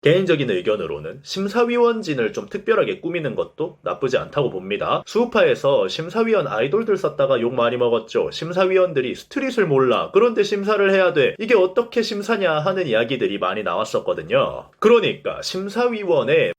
개인적인 의견으로는 심사위원진을 좀 특별하게 꾸미는 것도 나쁘지 않다고 봅니다. 수우파에서 심사위원 아이돌들 썼다가 욕 많이 먹었죠. 심사위원들이 스트릿을 몰라. 그런데 심사를 해야 돼. 이게 어떻게 심사냐 하는 이야기들이 많이 나왔었거든요. 그러니까 심사위원의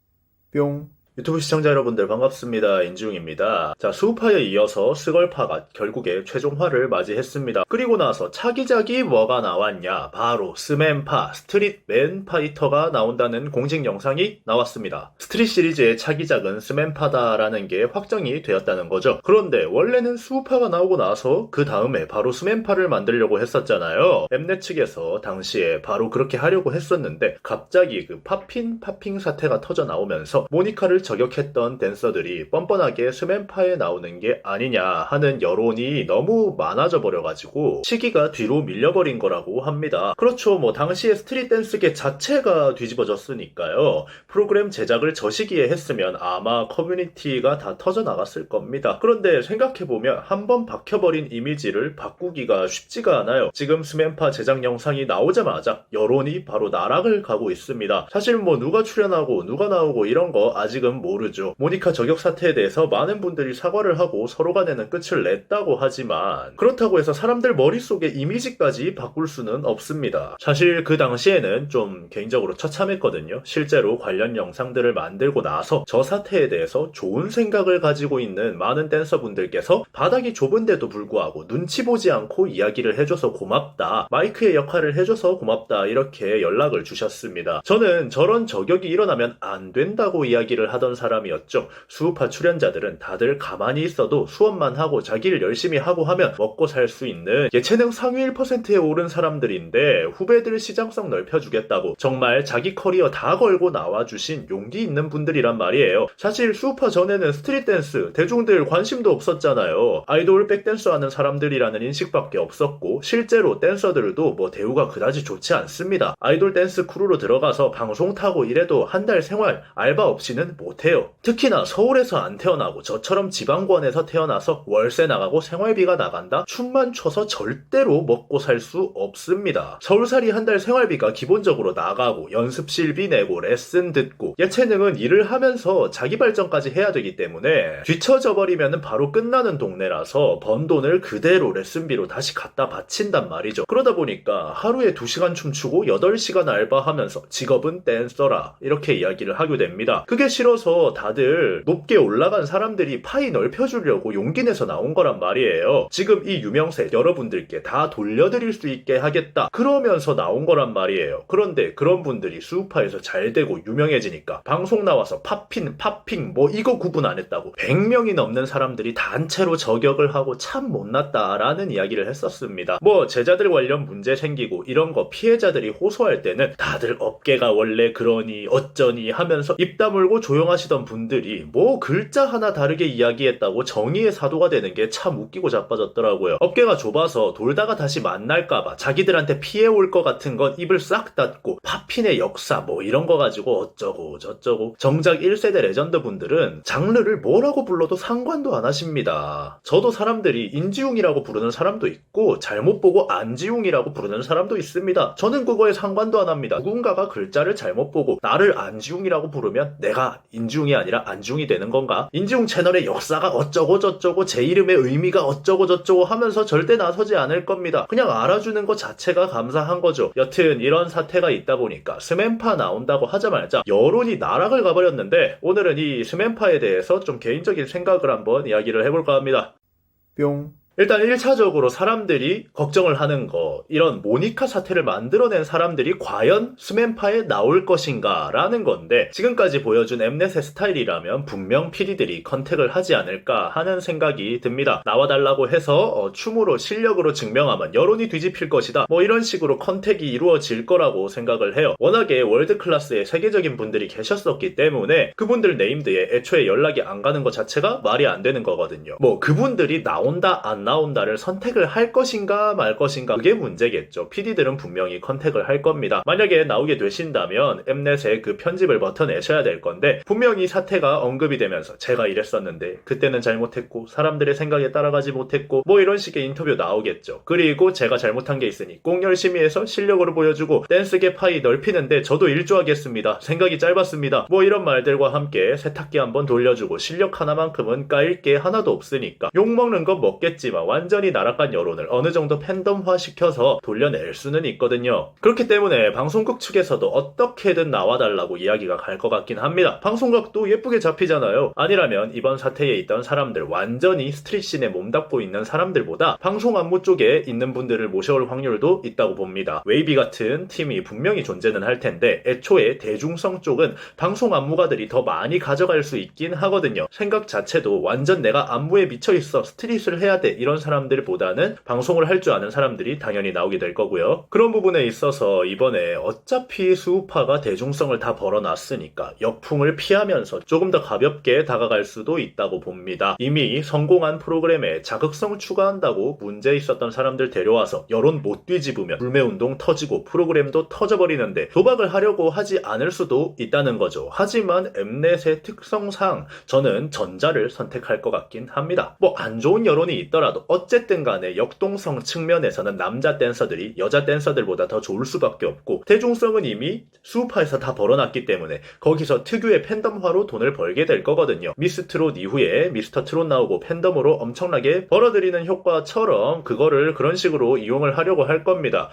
뿅. 유튜브 시청자 여러분들 반갑습니다. 인지웅입니다. 자, 수우파에 이어서 스걸파가 결국에 최종화를 맞이했습니다. 그리고 나서 차기작이 뭐가 나왔냐? 바로 스맨파, 스트릿맨 파이터가 나온다는 공식 영상이 나왔습니다. 스트릿 시리즈의 차기작은 스맨파다라는 게 확정이 되었다는 거죠. 그런데 원래는 수우파가 나오고 나서 그 다음에 바로 스맨파를 만들려고 했었잖아요. 엠넷 측에서 당시에 바로 그렇게 하려고 했었는데 갑자기 그 파핑 사태가 터져 나오면서 모니카를 저격했던 댄서들이 뻔뻔하게 스맨파에 나오는 게 아니냐 하는 여론이 너무 많아져 버려가지고 시기가 뒤로 밀려버린 거라고 합니다. 그렇죠. 뭐 당시에 스트릿 댄스계 자체가 뒤집어졌으니까요. 프로그램 제작을 저 시기에 했으면 아마 커뮤니티가 다 터져 나갔을 겁니다. 그런데 생각해보면 한번 박혀버린 이미지를 바꾸기가 쉽지가 않아요. 지금 스맨파 제작 영상이 나오자마자 여론이 바로 나락을 가고 있습니다. 사실 뭐 누가 출연하고 누가 나오고 이런 거 아직은 모르죠. 모니카 저격 사태에 대해서 많은 분들이 사과를 하고 서로 간에는 끝을 냈다고 하지만 그렇다고 해서 사람들 머릿속에 이미지까지 바꿀 수는 없습니다. 사실 그 당시에는 좀 개인적으로 처참했거든요. 실제로 관련 영상들을 만들고 나서 저 사태에 대해서 좋은 생각을 가지고 있는 많은 댄서분들께서 바닥이 좁은데도 불구하고 눈치 보지 않고 이야기를 해줘서 고맙다. 마이크의 역할을 해줘서 고맙다. 이렇게 연락을 주셨습니다. 저는 저런 저격이 일어나면 안 된다고 이야기를 하던 사람이었죠. 수우파 출연자들은 다들 가만히 있어도 수업만 하고 자기 일 열심히 하고 하면 먹고 살 수 있는 예체능 상위 1%에 오른 사람들인데 후배들 시장성 넓혀주겠다고 정말 자기 커리어 다 걸고 나와주신 용기 있는 분들이란 말이에요. 사실 수우파 전에는 스트릿 댄스 대중들 관심도 없었잖아요. 아이돌 백댄서 하는 사람들이라는 인식밖에 없었고 실제로 댄서들도 뭐 대우가 그다지 좋지 않습니다. 아이돌 댄스 크루로 들어가서 방송 타고 이래도 한 달 생활 알바 없이는 못해요. 특히나 서울에서 안 태어나고 저처럼 지방권에서 태어나서 월세 나가고 생활비가 나간다? 춤만 춰서 절대로 먹고 살 수 없습니다. 서울살이 한 달 생활비가 기본적으로 나가고 연습실비 내고 레슨 듣고 예체능은 일을 하면서 자기 발전까지 해야 되기 때문에 뒤처져 버리면 바로 끝나는 동네라서 번 돈을 그대로 레슨비로 다시 갖다 바친단 말이죠. 그러다 보니까 하루에 2시간 춤추고 8시간 알바하면서 직업은 댄서라 이렇게 이야기를 하게 됩니다. 그게 싫어서 다들 높게 올라간 사람들이 파이 넓혀주려고 용기 내서 나온 거란 말이에요. 지금 이 유명세 여러분들께 다 돌려드릴 수 있게 하겠다 그러면서 나온 거란 말이에요. 그런데 그런 분들이 수우파에서 잘 되고 유명해지니까 방송 나와서 파핑 뭐 이거 구분 안 했다고 100명이 넘는 사람들이 단체로 저격을 하고 참 못났다라는 이야기를 했었습니다. 뭐 제자들 관련 문제 생기고 이런 거 피해자들이 호소할 때는 다들 업계가 원래 그러니 어쩌니 하면서 입 다물고 조용하시던 분들이 뭐 글자 하나 다르게 이야기했다고 정의의 사도가 되는 게 참 웃기고 자빠졌더라고요. 업계가 좁아서 돌다가 다시 만날까봐 자기들한테 피해 올 것 같은 건 입을 싹 닫고 팝핀의 역사 뭐 이런 거 가지고 어쩌고 저쩌고 정작 1세대 레전드 분들은 장르를 뭐라고 불러도 상관도 안 하십니다. 저도 사람들이 인지웅이라고 부르는 사람도 있고 잘못 보고 안지웅이라고 부르는 사람도 있습니다. 저는 그거에 상관도 안 합니다. 누군가가 글자를 잘못 보고 나를 안지웅이라고 부르면 내가 인지웅이 아니라 안지웅이 되는 건가? 인지웅 채널의 역사가 어쩌고 저쩌고 제 이름의 의미가 어쩌고 저쩌고 하면서 절대 나서지 않을 겁니다. 그냥 알아주는 것 자체가 감사한 거죠. 여튼 이런 사태가 있다 보니까 스맨파 나온다고 하자마자 여론이 나락을 가버렸는데 오늘은 이 스맨파에 대해서 좀 개인적인 생각을 한번 이야기를 해볼까 합니다. 뿅. 일단 1차적으로 사람들이 걱정을 하는 거 이런 모니카 사태를 만들어낸 사람들이 과연 스맨파에 나올 것인가 라는 건데 지금까지 보여준 엠넷의 스타일이라면 분명 PD들이 컨택을 하지 않을까 하는 생각이 듭니다. 나와달라고 해서 춤으로 실력으로 증명하면 여론이 뒤집힐 것이다 뭐 이런 식으로 컨택이 이루어질 거라고 생각을 해요. 워낙에 월드클래스의 세계적인 분들이 계셨었기 때문에 그분들 네임드에 애초에 연락이 안 가는 것 자체가 말이 안 되는 거거든요. 뭐 그분들이 나온다 안 안 나온다를 선택을 할 것인가 말 것인가, 그게 문제겠죠. PD들은 분명히 컨택을 할 겁니다. 만약에 나오게 되신다면 엠넷에 그 편집을 버텨내셔야 될 건데, 분명히 사태가 언급이 되면서 제가 이랬었는데 그때는 잘못했고 사람들의 생각에 따라가지 못했고 뭐 이런 식의 인터뷰 나오겠죠. 그리고 제가 잘못한 게 있으니 꼭 열심히 해서 실력으로 보여주고 댄스계 파이 넓히는데 저도 일조하겠습니다. 생각이 짧았습니다. 뭐 이런 말들과 함께 세탁기 한번 돌려주고 실력 하나만큼은 까일 게 하나도 없으니까 욕먹는 건 먹겠지만 완전히 나락간 여론을 어느 정도 팬덤화 시켜서 돌려낼 수는 있거든요. 그렇기 때문에 방송국 측에서도 어떻게든 나와달라고 이야기가 갈 것 같긴 합니다. 방송각도 예쁘게 잡히잖아요. 아니라면 이번 사태에 있던 사람들, 완전히 스트릿씬에 몸담고 있는 사람들보다 방송 안무 쪽에 있는 분들을 모셔올 확률도 있다고 봅니다. 웨이비 같은 팀이 분명히 존재는 할 텐데 애초에 대중성 쪽은 방송 안무가들이 더 많이 가져갈 수 있긴 하거든요. 생각 자체도 완전 내가 안무에 미쳐있어 스트릿을 해야 돼 이런 사람들보다는 방송을 할 줄 아는 사람들이 당연히 나오게 될 거고요. 그런 부분에 있어서 이번에 어차피 수우파가 대중성을 다 벌어놨으니까 역풍을 피하면서 조금 더 가볍게 다가갈 수도 있다고 봅니다. 이미 성공한 프로그램에 자극성 추가한다고 문제 있었던 사람들 데려와서 여론 못 뒤집으면 불매운동 터지고 프로그램도 터져버리는데 도박을 하려고 하지 않을 수도 있다는 거죠. 하지만 엠넷의 특성상 저는 전자를 선택할 것 같긴 합니다. 뭐 안 좋은 여론이 있더라도 어쨌든 간에 역동성 측면에서는 남자 댄서들이 여자 댄서들보다 더 좋을 수밖에 없고, 대중성은 이미 수우파에서 다 벌어놨기 때문에 거기서 특유의 팬덤화로 돈을 벌게 될 거거든요. 미스트롯 이후에 미스터 트롯 나오고 팬덤으로 엄청나게 벌어들이는 효과처럼 그거를 그런 식으로 이용을 하려고 할 겁니다.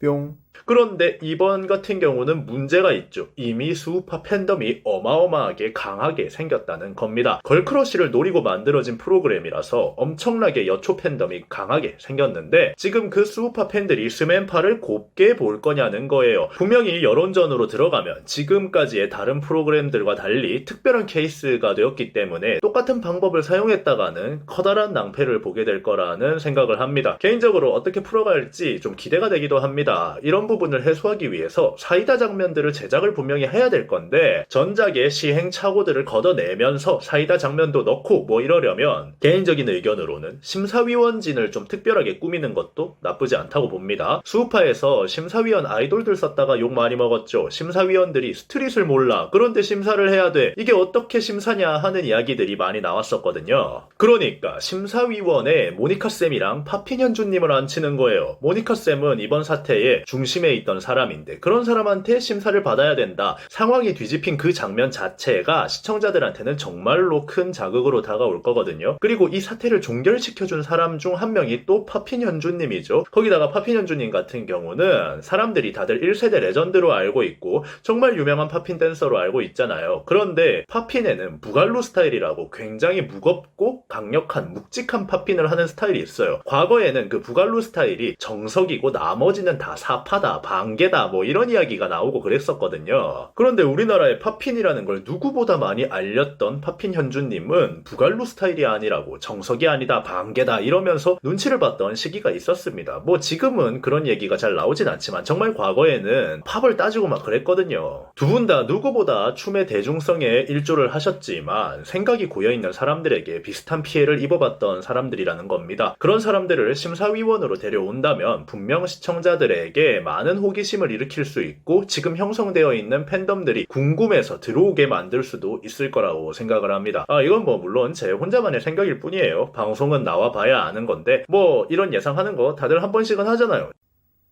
뿅. 그런데 이번 같은 경우는 문제가 있죠. 이미 수우파 팬덤이 어마어마하게 강하게 생겼다는 겁니다. 걸크러쉬를 노리고 만들어진 프로그램이라서 엄청나게 여초 팬덤이 강하게 생겼는데 지금 그 수우파 팬들이 스맨파를 곱게 볼 거냐는 거예요. 분명히 여론전으로 들어가면 지금까지의 다른 프로그램들과 달리 특별한 케이스가 되었기 때문에 똑같은 방법을 사용했다가는 커다란 낭패를 보게 될 거라는 생각을 합니다. 개인적으로 어떻게 풀어갈지 좀 기대가 되기도 합니다. 이런 부분을 해소하기 위해서 사이다 장면들을 제작을 분명히 해야 될 건데 전작의 시행착오들을 걷어내면서 사이다 장면도 넣고 뭐 이러려면 개인적인 의견으로는 심사위원진을 좀 특별하게 꾸미는 것도 나쁘지 않다고 봅니다. 수우파에서 심사위원 아이돌들 썼다가 욕 많이 먹었죠. 심사위원들이 스트릿을 몰라. 그런데 심사를 해야 돼. 이게 어떻게 심사냐 하는 이야기들이 많이 나왔었거든요. 그러니까 심사위원에 모니카쌤이랑 파핀현주님을 앉히는 거예요. 모니카쌤은 이번 사태에 중심에 있던 사람인데 그런 사람한테 심사를 받아야 된다. 상황이 뒤집힌 그 장면 자체가 시청자들한테는 정말로 큰 자극으로 다가올 거거든요. 그리고 이 사태를 종결시켜준 사람 중 한 명이 또 파핀현주님이죠. 거기다가 파핀현주님 같은 경우는 사람들이 다들 1세대 레전드로 알고 있고 정말 유명한 팝핀 댄서로 알고 있잖아요. 그런데 팝핀에는 부갈루 스타일이라고 굉장히 무겁고 강력한 묵직한 팝핀을 하는 스타일이 있어요. 과거에는 그 부갈루 스타일이 정석이고 나머지는 다 사파다, 반개다 뭐 이런 이야기가 나오고 그랬었거든요. 그런데 우리나라의 팝핀이라는 걸 누구보다 많이 알렸던 파핀현주님은 부갈루 스타일이 아니라고 정석이 아니다, 반개다 이러면서 눈치를 봤던 시기가 있었습니다. 뭐 지금은 그런 얘기가 잘 나오진 않지만 정말 과거에는 팝을 따지고 막 그랬거든요. 두 분 다 누구보다 춤의 대중성에 일조를 하셨지만 생각이 고여있는 사람들에게 비슷한 피해를 입어봤던 사람들이라는 겁니다. 그런 사람들을 심사위원으로 데려온다면 분명 시청자들에게 많은 호기심을 일으킬 수 있고 지금 형성되어 있는 팬덤들이 궁금해서 들어오게 만들 수도 있을 거라고 생각을 합니다. 이건 뭐 물론 제 혼자만의 생각일 뿐이에요. 방송은 나와 봐야 아는 건데 뭐 이런 예상하는 거 다들 한 번씩은 하잖아요.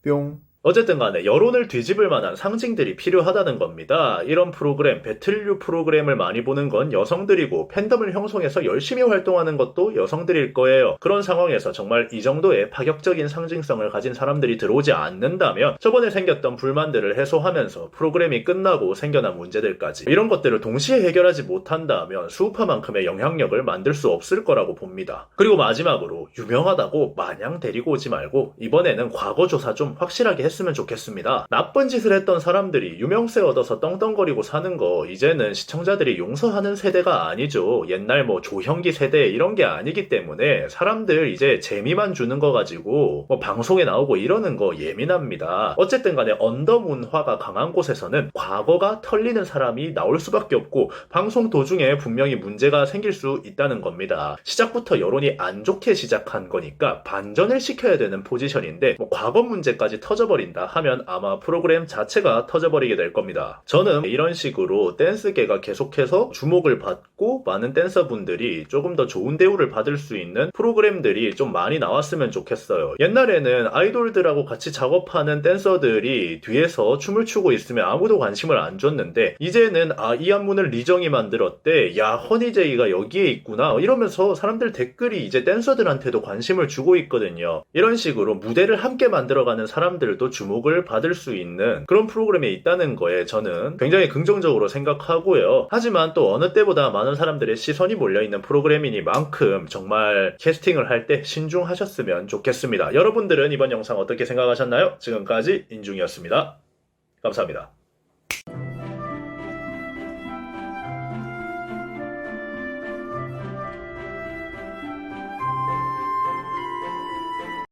뿅. 어쨌든 간에 여론을 뒤집을 만한 상징들이 필요하다는 겁니다. 이런 프로그램, 배틀류 프로그램을 많이 보는 건 여성들이고 팬덤을 형성해서 열심히 활동하는 것도 여성들일 거예요. 그런 상황에서 정말 이 정도의 파격적인 상징성을 가진 사람들이 들어오지 않는다면 저번에 생겼던 불만들을 해소하면서 프로그램이 끝나고 생겨난 문제들까지 이런 것들을 동시에 해결하지 못한다면 수우파만큼의 영향력을 만들 수 없을 거라고 봅니다. 그리고 마지막으로 유명하다고 마냥 데리고 오지 말고 이번에는 과거 조사 좀 확실하게 했으면 했으면 좋겠습니다. 나쁜 짓을 했던 사람들이 유명세 얻어서 떵떵거리고 사는 거 이제는 시청자들이 용서하는 세대가 아니죠. 옛날 뭐 조형기 세대 이런 게 아니기 때문에 사람들 이제 재미만 주는 거 가지고 뭐 방송에 나오고 이러는 거 예민합니다. 어쨌든 간에 언더문화가 강한 곳에서는 과거가 털리는 사람이 나올 수밖에 없고 방송 도중에 분명히 문제가 생길 수 있다는 겁니다. 시작부터 여론이 안 좋게 시작한 거니까 반전을 시켜야 되는 포지션인데 뭐 과거 문제까지 터져버린다 하면 아마 프로그램 자체가 터져버리게 될 겁니다. 저는 이런 식으로 댄스계가 계속해서 주목을 받고 많은 댄서분들이 조금 더 좋은 대우를 받을 수 있는 프로그램들이 좀 많이 나왔으면 좋겠어요. 옛날에는 아이돌들하고 같이 작업하는 댄서들이 뒤에서 춤을 추고 있으면 아무도 관심을 안 줬는데 이제는 이 안무는 리정이 만들었대, 야 허니제이가 여기에 있구나 이러면서 사람들 댓글이 이제 댄서들한테도 관심을 주고 있거든요. 이런 식으로 무대를 함께 만들어가는 사람들도 주목을 받을 수 있는 그런 프로그램에 있다는 거에 저는 굉장히 긍정적으로 생각하고요. 하지만 또 어느 때보다 많은 사람들의 시선이 몰려있는 프로그램이니만큼 정말 캐스팅을 할 때 신중하셨으면 좋겠습니다. 여러분들은 이번 영상 어떻게 생각하셨나요? 지금까지 인중이었습니다. 감사합니다.